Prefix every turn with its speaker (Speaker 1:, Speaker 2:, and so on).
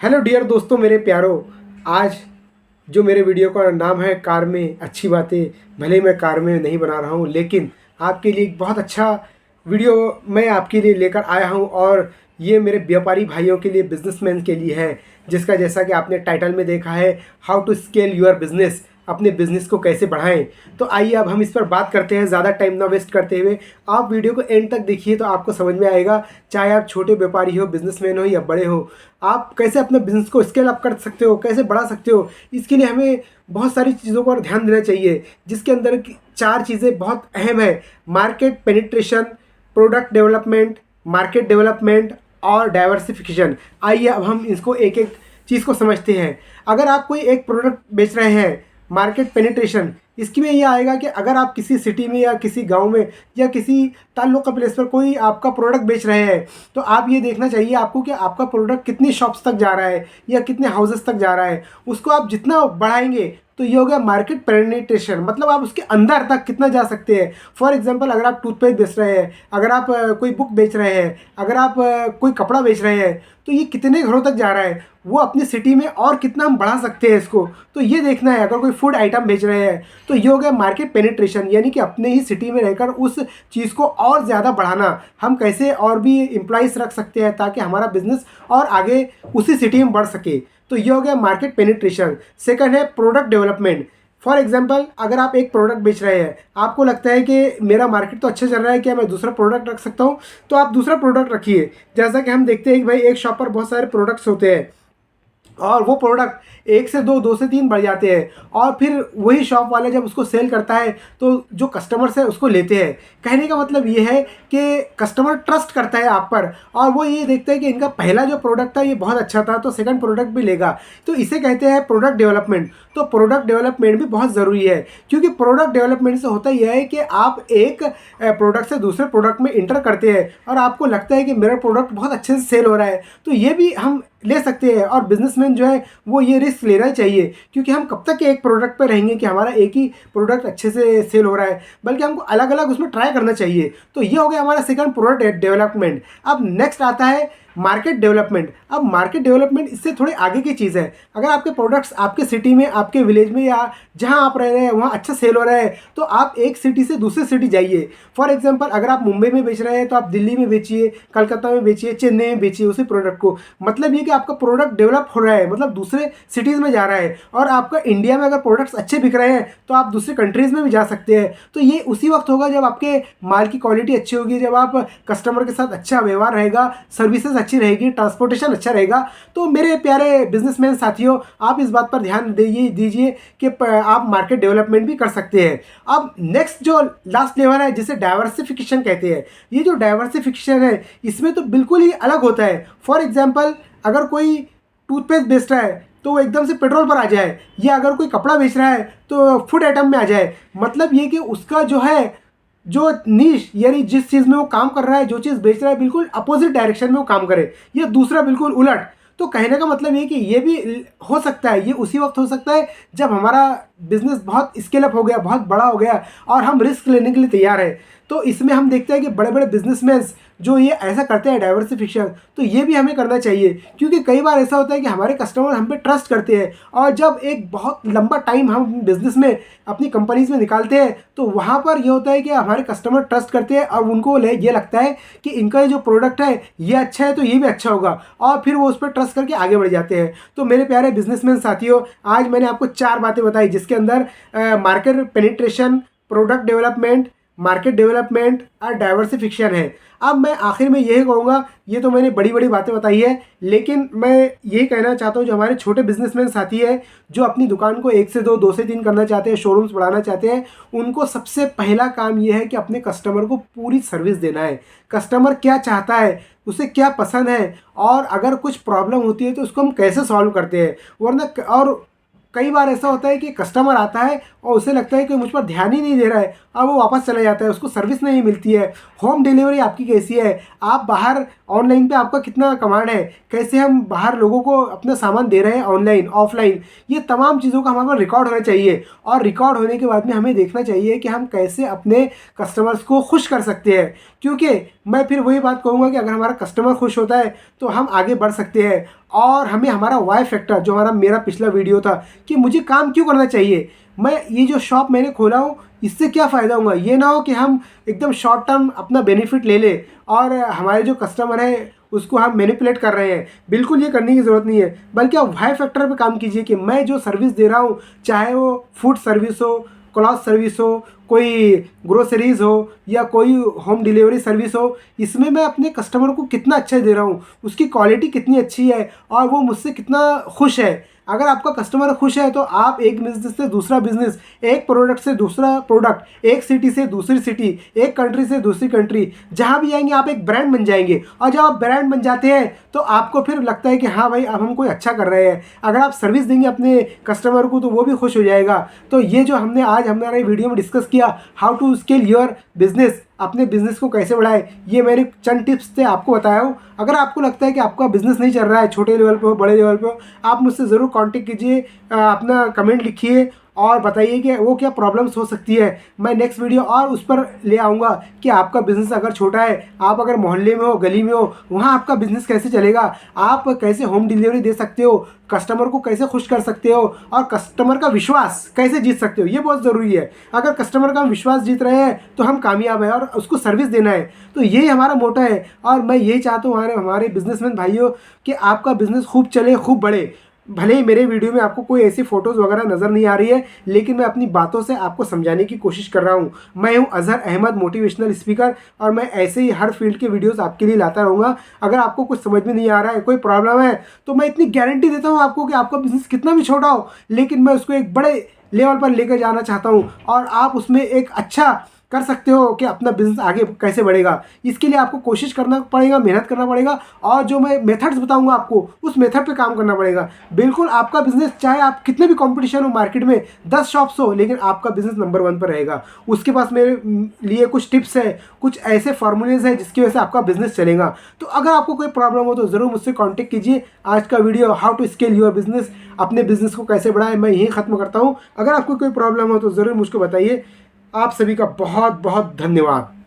Speaker 1: Hello dear दोस्तों, मेरे प्यारो। आज जो मेरे वीडियो का नाम है कार में अच्छी बातें, भले मैं कार में नहीं बना रहा हूँ लेकिन आपके लिए एक बहुत अच्छा वीडियो मैं आपके लिए लेकर आया हूँ। और ये मेरे व्यापारी भाइयों के लिए, बिजनेसमैन के लिए है, जिसका जैसा कि आपने टाइटल में देखा है, how to scale your business, अपने बिजनेस को कैसे बढ़ाएं। तो आइए अब हम इस पर बात करते हैं, ज़्यादा टाइम ना वेस्ट करते हुए। आप वीडियो को एंड तक देखिए तो आपको समझ में आएगा, चाहे आप छोटे व्यापारी हो, बिजनेसमैन हो या बड़े हो, आप कैसे अपने बिजनेस को स्केल अप कर सकते हो, कैसे बढ़ा सकते हो। इसके लिए हमें बहुत सारी चीज़ों पर ध्यान देना चाहिए, जिसके अंदर की 4 चीज़ें बहुत अहम है: market penetration, product development, market development और डाइवर्सिफिकेशन। आइए अब हम इसको एक एक चीज़ को समझते हैं। अगर आप कोई एक प्रोडक्ट बेच रहे हैं, मार्केट पेनिट्रेशन, इसकी में ये आएगा कि अगर आप किसी सिटी में या किसी गांव में या किसी ताल्लुक़ का प्लेस पर कोई आपका प्रोडक्ट बेच रहे हैं, तो आप ये देखना चाहिए आपको कि आपका प्रोडक्ट कितनी शॉप्स तक जा रहा है या कितने हाउसेस तक जा रहा है। उसको आप जितना बढ़ाएंगे तो ये हो गया मार्केट पेनिट्रेशन, मतलब आप उसके अंदर तक कितना जा सकते हैं। फॉर एग्जांपल, अगर आप टूथपेस्ट बेच रहे हैं, अगर आप कोई बुक बेच रहे हैं, अगर आप कोई कपड़ा बेच रहे हैं, तो ये कितने घरों तक जा रहा है, वो अपनी सिटी में और कितना हम बढ़ा सकते हैं इसको, तो ये देखना है। अगर कोई फूड आइटम बेच रहे हैं तो ये हो गया मार्केट पेनिट्रेशन, यानी कि अपने ही सिटी में रहकर उस चीज़ को और ज़्यादा बढ़ाना। हम कैसे और भी एम्प्लॉइज़ रख सकते हैं ताकि हमारा बिजनेस और आगे उसी सिटी में बढ़ सके, तो ये हो गया मार्केट पेनिट्रेशन। सेकंड है प्रोडक्ट डेवलपमेंट। फॉर एग्जांपल, अगर आप एक प्रोडक्ट बेच रहे हैं, आपको लगता है कि मेरा मार्केट तो अच्छा चल रहा है, क्या मैं दूसरा प्रोडक्ट रख सकता हूँ, तो आप दूसरा प्रोडक्ट रखिए। जैसा कि हम देखते हैं कि भाई एक शॉप पर बहुत सारे प्रोडक्ट्स होते हैं और वो प्रोडक्ट 1 से 2, 2 से 3 बढ़ जाते हैं, और फिर वही शॉप वाला जब उसको सेल करता है तो जो कस्टमर्स है उसको लेते हैं। कहने का मतलब ये है कि कस्टमर ट्रस्ट करता है आप पर, और वो ये देखता है कि इनका पहला जो प्रोडक्ट था ये बहुत अच्छा था, तो सेकंड प्रोडक्ट भी लेगा। तो इसे कहते हैं प्रोडक्ट डेवलपमेंट। तो प्रोडक्ट डेवलपमेंट भी बहुत ज़रूरी है, क्योंकि प्रोडक्ट डेवलपमेंट से होता यह है कि आप एक प्रोडक्ट से दूसरे प्रोडक्ट में इंटर करते हैं और आपको लगता है कि मेरा प्रोडक्ट बहुत अच्छे से सेल हो रहा है, तो ये भी हम ले सकते हैं। और बिजनेसमैन जो है वो ये रिस्क लेना चाहिए, क्योंकि हम कब तक एक प्रोडक्ट पर रहेंगे कि हमारा एक ही प्रोडक्ट अच्छे से सेल हो रहा है, बल्कि हमको अलग अलग उसमें ट्राई करना चाहिए। तो ये हो गया हमारा सेकंड प्रोडक्ट डेवलपमेंट। अब नेक्स्ट आता है मार्केट डेवलपमेंट। अब मार्केट डेवलपमेंट इससे थोड़ी आगे की चीज़ है। अगर आपके प्रोडक्ट्स आपके सिटी में, आपके विलेज में या जहां आप रह रहे हैं वहां अच्छा सेल हो रहा है, तो आप एक सिटी से दूसरे सिटी जाइए। फॉर एग्जांपल, अगर आप मुंबई में बेच रहे हैं तो आप दिल्ली में बेचिए, कलकत्ता में बेचिए, चेन्नई में बेचिए उसी प्रोडक्ट को। मतलब ये कि आपका प्रोडक्ट डेवलप हो रहा है, मतलब दूसरे सिटीज़ में जा रहा है। और आपका इंडिया में अगर प्रोडक्ट्स अच्छे बिक रहे हैं तो आप दूसरे कंट्रीज़ में भी जा सकते हैं। तो ये उसी वक्त होगा जब आपके माल की क्वालिटी अच्छी होगी, जब आप कस्टमर के साथ अच्छा व्यवहार रहेगा, सर्विसेज अच्छी रहेगी, ट्रांसपोर्टेशन अच्छा रहेगा। तो मेरे प्यारे बिजनेसमैन साथियों, आप इस बात पर ध्यान दीजिए कि आप मार्केट डेवलपमेंट भी कर सकते हैं। अब नेक्स्ट जो लास्ट लेवल है जिसे डाइवर्सिफिकेशन कहते हैं, ये जो डाइवर्सिफिकेशन है इसमें तो बिल्कुल ही अलग होता है। फॉर एग्जाम्पल, अगर कोई टूथपेस्ट बेच रहा है तो वो एकदम से पेट्रोल पर आ जाए, या अगर कोई कपड़ा बेच रहा है तो फूड आइटम में आ जाए। मतलब ये कि उसका जो है, जो नीश, यानी जिस चीज़ में वो काम कर रहा है, जो चीज़ बेच रहा है, बिल्कुल अपोजिट डायरेक्शन में वो काम करे, या दूसरा बिल्कुल उलट। तो कहने का मतलब ये कि ये भी हो सकता है, ये उसी वक्त हो सकता है जब हमारा बिजनेस बहुत स्केल अप हो गया, बहुत बड़ा हो गया और हम रिस्क लेने के लिए तैयार है। तो इसमें हम देखते हैं कि बड़े बड़े बिजनेसमैन जो ये ऐसा करते हैं डाइवर्सिफिकेशन, तो ये भी हमें करना चाहिए। क्योंकि कई बार ऐसा होता है कि हमारे कस्टमर हम पे ट्रस्ट करते हैं, और जब एक बहुत लंबा टाइम हम बिजनेस में, अपनी कंपनीज में निकालते हैं, तो वहाँ पर ये होता है कि हमारे कस्टमर ट्रस्ट करते हैं और उनको ये लगता है कि इनका ये जो प्रोडक्ट है ये अच्छा है तो ये भी अच्छा होगा, और फिर वो उस पर ट्रस्ट करके आगे बढ़ जाते हैं। तो मेरे प्यारे बिजनेसमैन साथियों, आज मैंने आपको 4 बातें बताई, जिसके अंदर market penetration, product development, market development और डाइवर्सिफिकेशन है। अब मैं आखिर में यही कहूँगा, ये तो मैंने बड़ी बड़ी बातें बताई है, लेकिन मैं यही कहना चाहता हूँ, जो हमारे छोटे बिजनेसमैन साथी है, जो अपनी दुकान को 1 से 2, 2 से 3 करना चाहते हैं, शोरूम्स बढ़ाना चाहते हैं, उनको सबसे पहला काम ये है कि अपने कस्टमर को पूरी सर्विस देना है। कस्टमर क्या चाहता है, उसे क्या पसंद है, और अगर कुछ प्रॉब्लम होती है तो उसको हम कैसे सॉल्व करते हैं। वरना और कई बार ऐसा होता है कि कस्टमर आता है और उसे लगता है कि मुझ पर ध्यान ही नहीं दे रहा है, और वो वापस चला जाता है, उसको सर्विस नहीं मिलती है। होम डिलीवरी आपकी कैसी है, आप बाहर ऑनलाइन पे आपका कितना कमांड है, कैसे हम बाहर लोगों को अपना सामान दे रहे हैं, ऑनलाइन ऑफलाइन, ये तमाम चीज़ों का हमारे पास रिकॉर्ड होना चाहिए। और रिकॉर्ड होने के बाद में हमें देखना चाहिए कि हम कैसे अपने कस्टमर्स को खुश कर सकते हैं। क्योंकि मैं फिर वही बात कहूँगा कि अगर हमारा कस्टमर खुश होता है तो हम आगे बढ़ सकते हैं। और हमें हमारा वाई फैक्टर, जो मेरा पिछला वीडियो था कि मुझे काम क्यों करना चाहिए, मैं ये जो शॉप मैंने खोला हूँ इससे क्या फ़ायदा होगा, ये ना हो कि हम एकदम शॉर्ट टर्म अपना बेनिफिट ले ले और हमारे जो कस्टमर है उसको हम मैनिपुलेट कर रहे हैं। बिल्कुल ये करने की ज़रूरत नहीं है, बल्कि आप वाई फैक्टर पे काम कीजिए कि मैं जो सर्विस दे रहा हूँ, चाहे वो फूड सर्विस हो, क्लॉथ सर्विस हो, कोई ग्रोसरीज हो या कोई होम डिलीवरी सर्विस हो, इसमें मैं अपने कस्टमर को कितना अच्छा दे रहा हूँ, उसकी क्वालिटी कितनी अच्छी है और वो मुझसे कितना खुश है। अगर आपका कस्टमर खुश है तो आप एक बिज़नेस से दूसरा बिज़नेस, एक प्रोडक्ट से दूसरा प्रोडक्ट, एक सिटी से दूसरी सिटी, एक कंट्री से दूसरी कंट्री, जहाँ भी जाएंगे आप एक ब्रांड बन जाएंगे। और जब आप ब्रांड बन जाते हैं तो आपको फिर लगता है कि हाँ भाई अब हम कोई अच्छा कर रहे हैं। अगर आप सर्विस देंगे अपने कस्टमर को तो वो भी खुश हो जाएगा। तो ये जो हमने आज हमारे वीडियो में डिस्कस किया, how to scale your business, अपने बिजनेस को कैसे बढ़ाए, ये मेरे चंद टिप्स थे आपको बताया हूँ। अगर आपको लगता है कि आपका बिजनेस नहीं चल रहा है, छोटे लेवल पे हो बड़े लेवल पे हो, आप मुझसे ज़रूर कांटेक्ट कीजिए, अपना कमेंट लिखिए और बताइए कि वो क्या प्रॉब्लम्स हो सकती है। मैं नेक्स्ट वीडियो और उस पर ले आऊँगा कि आपका बिज़नेस अगर छोटा है, आप अगर मोहल्ले में हो, गली में हो, वहाँ आपका बिज़नेस कैसे चलेगा, आप कैसे होम डिलीवरी दे सकते हो, कस्टमर को कैसे खुश कर सकते हो और कस्टमर का विश्वास कैसे जीत सकते हो। ये बहुत ज़रूरी है। अगर कस्टमर का हम विश्वास जीत रहे हैं तो हम कामयाब हैं और उसको सर्विस देना है। तो यही हमारा मोटो है और मैं यही चाहता हूँ हमारे बिजनेसमैन भाइयों कि आपका बिज़नेस खूब चले, खूब बढ़े। भले ही मेरे वीडियो में आपको कोई ऐसी फ़ोटोज़ वगैरह नज़र नहीं आ रही है, लेकिन मैं अपनी बातों से आपको समझाने की कोशिश कर रहा हूँ। मैं हूँ अज़हर अहमद, मोटिवेशनल स्पीकर, और मैं ऐसे ही हर फील्ड के वीडियोस आपके लिए लाता रहूँगा। अगर आपको कुछ समझ में नहीं आ रहा है, कोई प्रॉब्लम है, तो मैं इतनी गारंटी देता हूँ आपको कि आपका बिज़नेस कितना भी छोटा हो, लेकिन मैं उसको एक बड़े लेवल पर लेकर जाना चाहता हूँ और आप उसमें एक अच्छा कर सकते हो कि अपना बिज़नेस आगे कैसे बढ़ेगा। इसके लिए आपको कोशिश करना पड़ेगा, मेहनत करना पड़ेगा और जो मैं मेथड्स बताऊंगा आपको उस मेथड पे काम करना पड़ेगा। बिल्कुल आपका बिज़नेस, चाहे आप कितने भी कंपटीशन हो मार्केट में, 10 शॉप्स हो, लेकिन आपका बिज़नेस नंबर 1 पर रहेगा। उसके पास मेरे लिए कुछ टिप्स है, कुछ ऐसे फार्मूलेज हैं जिसकी वजह से आपका बिज़नेस चलेगा। तो अगर आपको कोई प्रॉब्लम हो तो ज़रूर मुझसे कॉन्टेक्ट कीजिए। आज का video how to scale your business, अपने बिज़नेस को कैसे बढ़ाएं, मैं यहीं ख़त्म करता हूँ। अगर आपको कोई प्रॉब्लम हो तो ज़रूर मुझको बताइए। आप सभी का बहुत बहुत धन्यवाद।